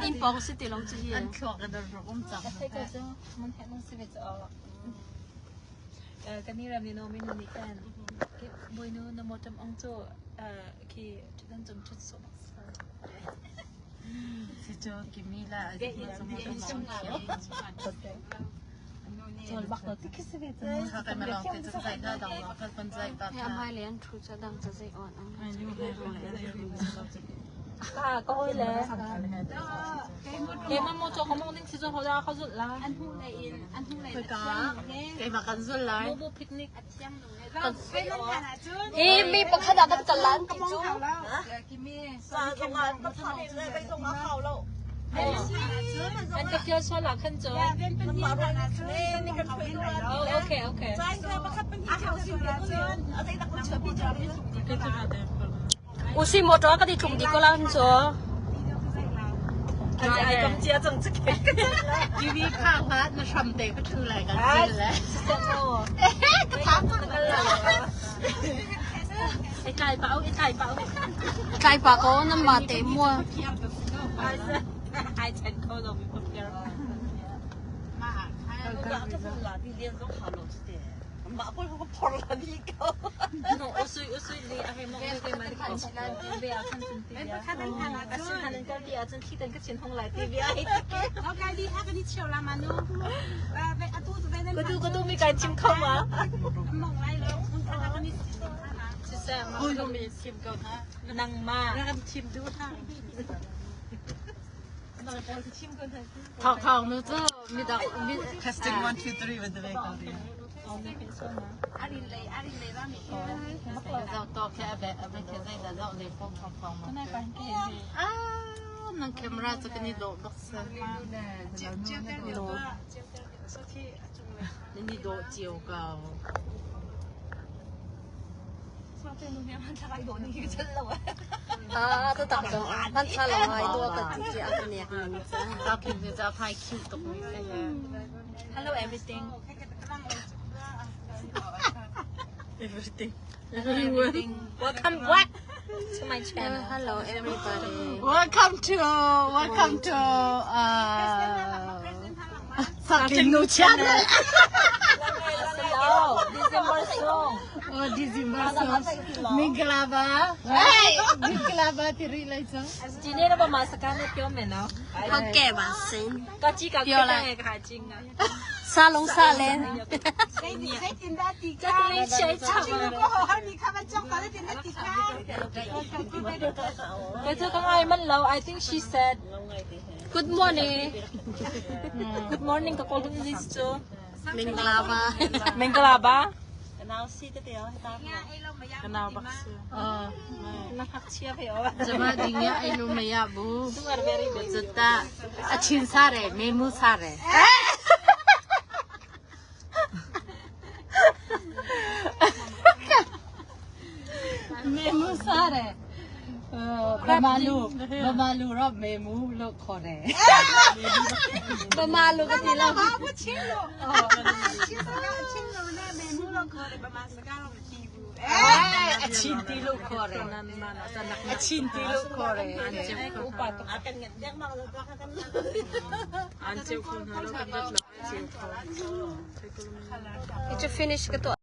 in pong si ti long chiอันคอกระโดดร่มจับ ใช่ก็จะมันแทนมันสิเวจะออกกันนี่เราเนี่ยไม่นูนี่กันเก็บบอยนูนโมจำองโจคือจะต้องจำชุดสมสิโจกิมีละสมมุติว่าสมเขียวจนบักเราที่คิดสิเวจะ เขาไปมาลองเป็นจะใส่ได้ดอกเราก็เป็นใจตา ให้อภัยเลี้ยนทุจะดังจะใจอ่อน ไม่รู้ให้รู้ก็เลยเกมมันโมโจเขามองดิ้งสิโจเขาจะเขาสุดละอันหูเลยอันหูเลย คือก็ไก่มากันสุดเลย โมบุพิกนิกมีปขนาดกันล้านกิจู ซาตรงนั้นมันทำเลยไปตรงเขาแล้วอันจะเกี่ยวชอบหลักขึ้นจอโอเคโอเคใช่ค่ะมันเป็นที่เขาสิเพื่อนอะไรต่างๆเชื่อพี่จอมก็จะมาเดินอุซิโมโตก็ที่ถุงดีก็ล้านจ้ะไอ้กำเจียจังจะเก่งทีวีข้างพัดมาชมเตะก็คืออะไรกันเลยก็ถามกันเลยไอ้ไก่เป๋าไอ้ไก่เป๋า ไก่ปากก็น้ำมาเต็มมัวไอ้ฉันเขาเราเป็นคนเดียวมาก็จะเป็นหลานที่เรียนต้องเขาหลงเสียมาพูดเขาพอละนี่ก็หนูอุซุยเลยอะไรมองไม่เคยมาที่ขันชิลาเบียขันจนตีเบียขันนั้นขันนั้นก็ชิขันนั้นก็เบียจนที่ตั้งก็ชินห้องไหลตีเบียเอาไก่ดีถ้ากันที่เชียวละมานูไปอาตู้จะไปนั่นก็ดูมีการชิมเข้ามาม องไรแล้วมึงถ้ากันที่ ชิแซ่มาก็มีชิมก่อนนะนั่งมาแล้วกันชิมดูท่าทองนู้จ้ะมีดอกมี testing 1 2 3 with the vehicle อารินเลยว่ามีเราต่อแค่แบบไม่แค่ได้แต่เราเลยพงทองมานั่งแคมราจะกันนี่โดดบักเซอร์นี่โดดเจียวเก่าตัวตักจังพันชาลอยตัวกับจีจีอันนี้กันนี่จ้ะเราคิดจะพายคิวตรงนี้เลย Hello everything everything welcome back to my channel hello everybody welcome to fucking new channel December song December song Minglaba hey Minglaba tiri lai so 今天那个马斯卡那表面呢เขาแก่มาสินก็จีกับก็ได้ค่ะจริงอ่ะซาลงซาเลนใช้ตินได้ตีก้าใช้ชาก็ให้มีข้าวจ้องก็ได้ตินได้ตีก้าแต่เธอก็ไอ้มันแล้ว I think she said good morning good morning กับ golden list จ้ะ มิงกลาบา Menglaba กันเอาซีก็เดียวให้ตามกันเอาบักเสือนักพักเชียร์ไปอ๋อ จะมาดิเงี้ยไอ้นุ่มไม่ยาบู ดูอะไร very good จุดตาอาชินซาเร่เมมูซาเร่เมมูซาเร่บะมาลูรอบเมมูโลกคอเร่บะมาลูก็ตีแล้วผู้ชิมลูกชิมลูกแน่เมนูเราเคยประมาณสักการเราคีบูอาชินตีลูกคอเร่อาชินตีลูกคอเร่อันเจ้าอุปาตกันเงี้ยยังมาแล้วก็กันอันเจ้าคนเราเป็นรถเราเจ้าคน It's a finish ก็ตัว